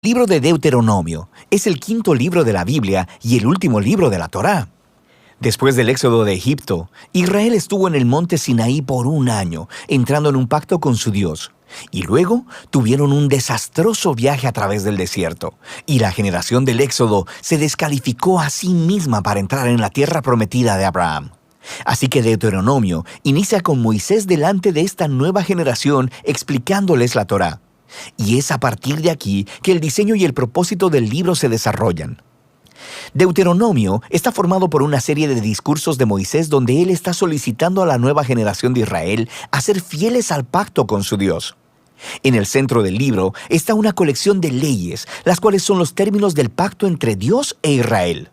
libro de Deuteronomio es el quinto libro de la Biblia y el último libro de la Torá. Después del éxodo de Egipto, Israel estuvo en el monte Sinaí por un año, entrando en un pacto con su Dios. Y luego tuvieron un desastroso viaje a través del desierto, y la generación del éxodo se descalificó a sí misma para entrar en la tierra prometida de Abraham. Así que Deuteronomio inicia con Moisés delante de esta nueva generación explicándoles la Torá. Y es a partir de aquí que el diseño y el propósito del libro se desarrollan. Deuteronomio está formado por una serie de discursos de Moisés donde él está solicitando a la nueva generación de Israel a ser fieles al pacto con su Dios. En el centro del libro está una colección de leyes, las cuales son los términos del pacto entre Dios e Israel.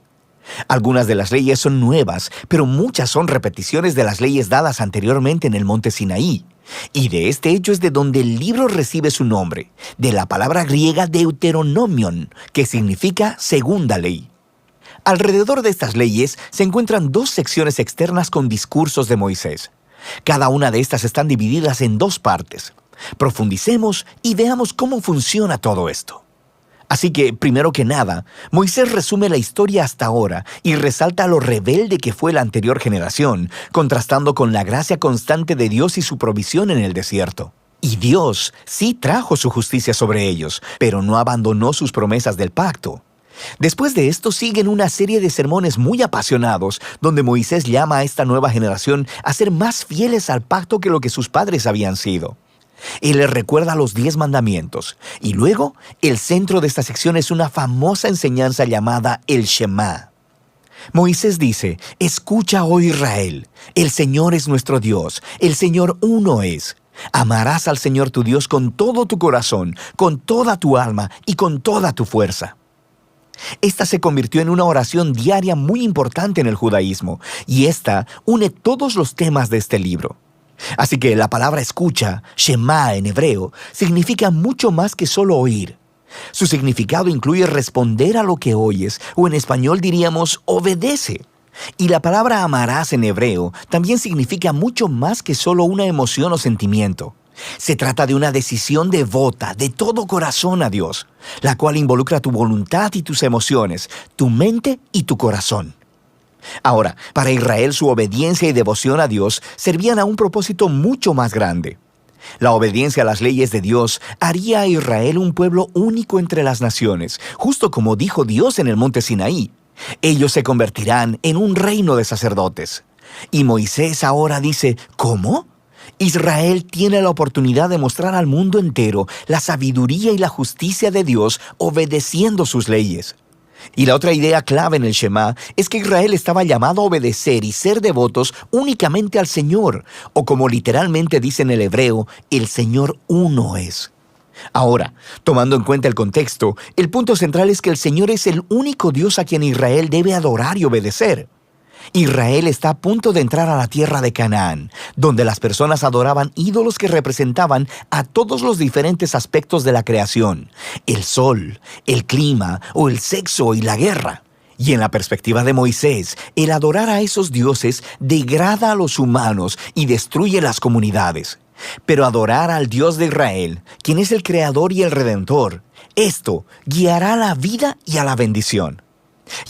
Algunas de las leyes son nuevas, pero muchas son repeticiones de las leyes dadas anteriormente en el monte Sinaí. Y de este hecho es de donde el libro recibe su nombre, de la palabra griega Deuteronomion, que significa segunda ley. Alrededor de estas leyes se encuentran dos secciones externas con discursos de Moisés. Cada una de estas están divididas en dos partes. Profundicemos y veamos cómo funciona todo esto. Así que, primero que nada, Moisés resume la historia hasta ahora y resalta lo rebelde que fue la anterior generación, contrastando con la gracia constante de Dios y su provisión en el desierto. Y Dios sí trajo su justicia sobre ellos, pero no abandonó sus promesas del pacto. Después de esto siguen una serie de sermones muy apasionados, donde Moisés llama a esta nueva generación a ser más fieles al pacto que lo que sus padres habían sido. Él les recuerda los 10 mandamientos, y luego el centro de esta sección es una famosa enseñanza llamada el Shema. Moisés dice: escucha, oh Israel, el Señor es nuestro Dios, el Señor uno es. Amarás al Señor tu Dios con todo tu corazón, con toda tu alma y con toda tu fuerza. Esta se convirtió en una oración diaria muy importante en el judaísmo, y esta une todos los temas de este libro. Así que la palabra escucha, Shema en hebreo, significa mucho más que solo oír. Su significado incluye responder a lo que oyes, o en español diríamos obedece. Y la palabra amarás en hebreo también significa mucho más que solo una emoción o sentimiento. Se trata de una decisión devota, de todo corazón a Dios, la cual involucra tu voluntad y tus emociones, tu mente y tu corazón. Ahora, para Israel su obediencia y devoción a Dios servían a un propósito mucho más grande. La obediencia a las leyes de Dios haría a Israel un pueblo único entre las naciones, justo como dijo Dios en el monte Sinaí. Ellos se convertirán en un reino de sacerdotes. Y Moisés ahora dice: ¿cómo? Israel tiene la oportunidad de mostrar al mundo entero la sabiduría y la justicia de Dios obedeciendo sus leyes. Y la otra idea clave en el Shema es que Israel estaba llamado a obedecer y ser devotos únicamente al Señor, o como literalmente dice en el hebreo, el Señor uno es. Ahora, tomando en cuenta el contexto, el punto central es que el Señor es el único Dios a quien Israel debe adorar y obedecer. Israel está a punto de entrar a la tierra de Canaán, donde las personas adoraban ídolos que representaban a todos los diferentes aspectos de la creación: el sol, el clima o el sexo y la guerra. Y en la perspectiva de Moisés, el adorar a esos dioses degrada a los humanos y destruye las comunidades. Pero adorar al Dios de Israel, quien es el Creador y el Redentor, esto guiará a la vida y a la bendición.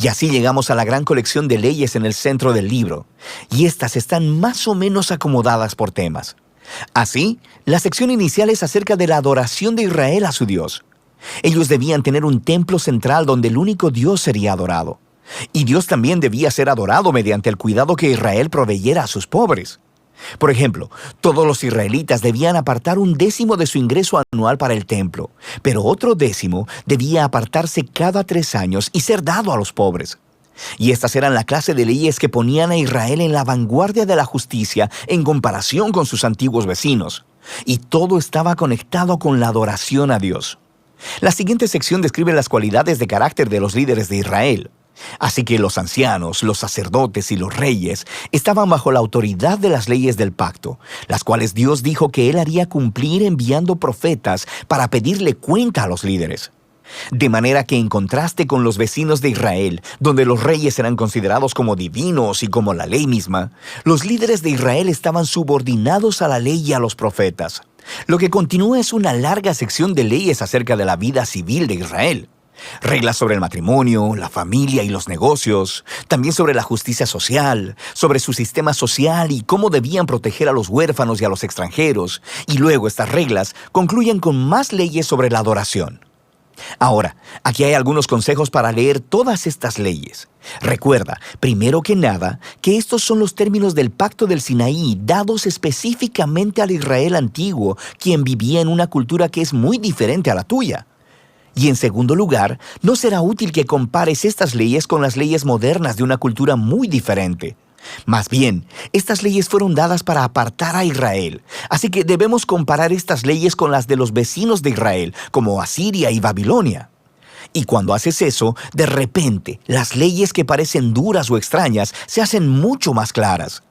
Y así llegamos a la gran colección de leyes en el centro del libro, y estas están más o menos acomodadas por temas. Así, la sección inicial es acerca de la adoración de Israel a su Dios. Ellos debían tener un templo central donde el único Dios sería adorado. Y Dios también debía ser adorado mediante el cuidado que Israel proveyera a sus pobres. Por ejemplo, todos los israelitas debían apartar 1/10 de su ingreso anual para el templo, pero otro 10 debía apartarse cada 3 años y ser dado a los pobres. Y estas eran la clase de leyes que ponían a Israel en la vanguardia de la justicia en comparación con sus antiguos vecinos. Y todo estaba conectado con la adoración a Dios. La siguiente sección describe las cualidades de carácter de los líderes de Israel. Así que los ancianos, los sacerdotes y los reyes estaban bajo la autoridad de las leyes del pacto, las cuales Dios dijo que Él haría cumplir enviando profetas para pedirle cuenta a los líderes. De manera que en contraste con los vecinos de Israel, donde los reyes eran considerados como divinos y como la ley misma, los líderes de Israel estaban subordinados a la ley y a los profetas. Lo que continúa es una larga sección de leyes acerca de la vida civil de Israel. Reglas sobre el matrimonio, la familia y los negocios, también sobre la justicia social, sobre su sistema social y cómo debían proteger a los huérfanos y a los extranjeros, y luego estas reglas concluyen con más leyes sobre la adoración. Ahora, aquí hay algunos consejos para leer todas estas leyes. Recuerda, primero que nada, que estos son los términos del Pacto del Sinaí dados específicamente al Israel antiguo, quien vivía en una cultura que es muy diferente a la tuya. Y en segundo lugar, no será útil que compares estas leyes con las leyes modernas de una cultura muy diferente. Más bien, estas leyes fueron dadas para apartar a Israel, así que debemos comparar estas leyes con las de los vecinos de Israel, como Asiria y Babilonia. Y cuando haces eso, de repente, las leyes que parecen duras o extrañas se hacen mucho más claras.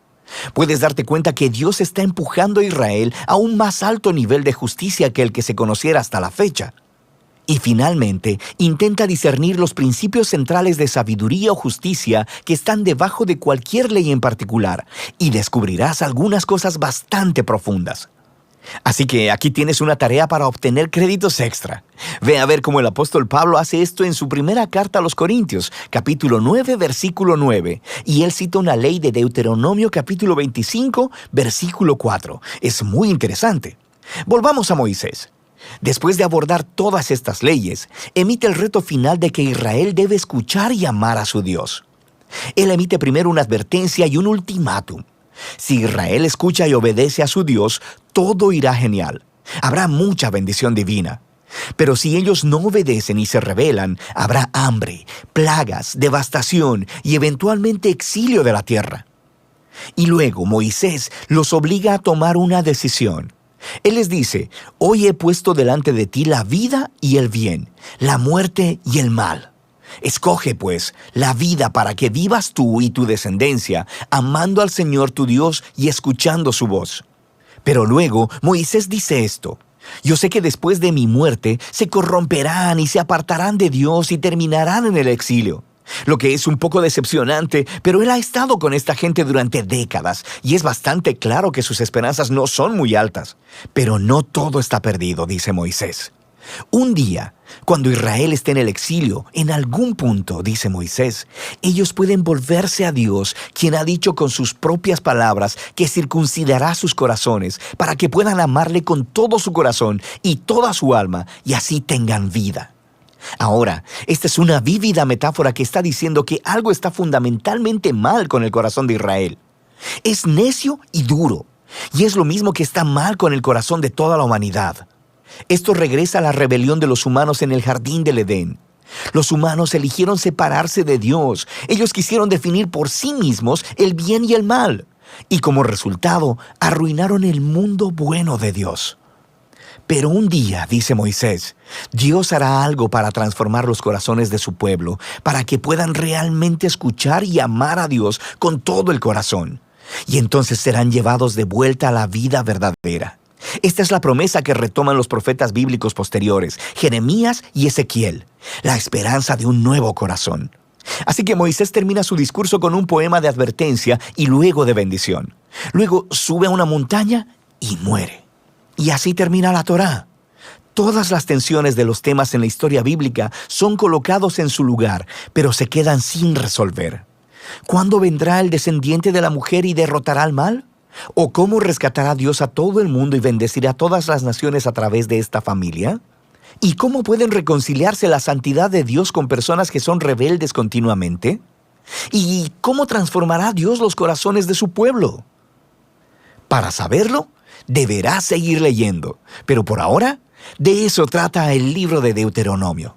Puedes darte cuenta que Dios está empujando a Israel a un más alto nivel de justicia que el que se conociera hasta la fecha. Y finalmente, intenta discernir los principios centrales de sabiduría o justicia que están debajo de cualquier ley en particular, y descubrirás algunas cosas bastante profundas. Así que aquí tienes una tarea para obtener créditos extra. Ve a ver cómo el apóstol Pablo hace esto en su primera carta a los Corintios, capítulo 9, versículo 9, y él cita una ley de Deuteronomio capítulo 25, versículo 4. Es muy interesante. Volvamos a Moisés. Después de abordar todas estas leyes, emite el reto final de que Israel debe escuchar y amar a su Dios. Él emite primero una advertencia y un ultimátum. Si Israel escucha y obedece a su Dios, todo irá genial. Habrá mucha bendición divina. Pero si ellos no obedecen y se rebelan, habrá hambre, plagas, devastación y eventualmente exilio de la tierra. Y luego Moisés los obliga a tomar una decisión. Él les dice, hoy he puesto delante de ti la vida y el bien, la muerte y el mal. Escoge, pues, la vida para que vivas tú y tu descendencia, amando al Señor tu Dios y escuchando su voz. Pero luego Moisés dice esto, yo sé que después de mi muerte se corromperán y se apartarán de Dios y terminarán en el exilio. Lo que es un poco decepcionante, pero él ha estado con esta gente durante décadas y es bastante claro que sus esperanzas no son muy altas. Pero no todo está perdido, dice Moisés. Un día, cuando Israel esté en el exilio, en algún punto, dice Moisés, ellos pueden volverse a Dios, quien ha dicho con sus propias palabras que circuncidará sus corazones para que puedan amarle con todo su corazón y toda su alma y así tengan vida. Ahora, esta es una vívida metáfora que está diciendo que algo está fundamentalmente mal con el corazón de Israel. Es necio y duro, y es lo mismo que está mal con el corazón de toda la humanidad. Esto regresa a la rebelión de los humanos en el jardín del Edén. Los humanos eligieron separarse de Dios. Ellos quisieron definir por sí mismos el bien y el mal, y como resultado, arruinaron el mundo bueno de Dios. Pero un día, dice Moisés, Dios hará algo para transformar los corazones de su pueblo, para que puedan realmente escuchar y amar a Dios con todo el corazón. Y entonces serán llevados de vuelta a la vida verdadera. Esta es la promesa que retoman los profetas bíblicos posteriores, Jeremías y Ezequiel, la esperanza de un nuevo corazón. Así que Moisés termina su discurso con un poema de advertencia y luego de bendición. Luego sube a una montaña y muere. Y así termina la Torá. Todas las tensiones de los temas en la historia bíblica son colocados en su lugar, pero se quedan sin resolver. ¿Cuándo vendrá el descendiente de la mujer y derrotará al mal? ¿O cómo rescatará Dios a todo el mundo y bendecirá a todas las naciones a través de esta familia? ¿Y cómo pueden reconciliarse la santidad de Dios con personas que son rebeldes continuamente? ¿Y cómo transformará Dios los corazones de su pueblo? Para saberlo, deberás seguir leyendo. Pero por ahora, de eso trata el libro de Deuteronomio.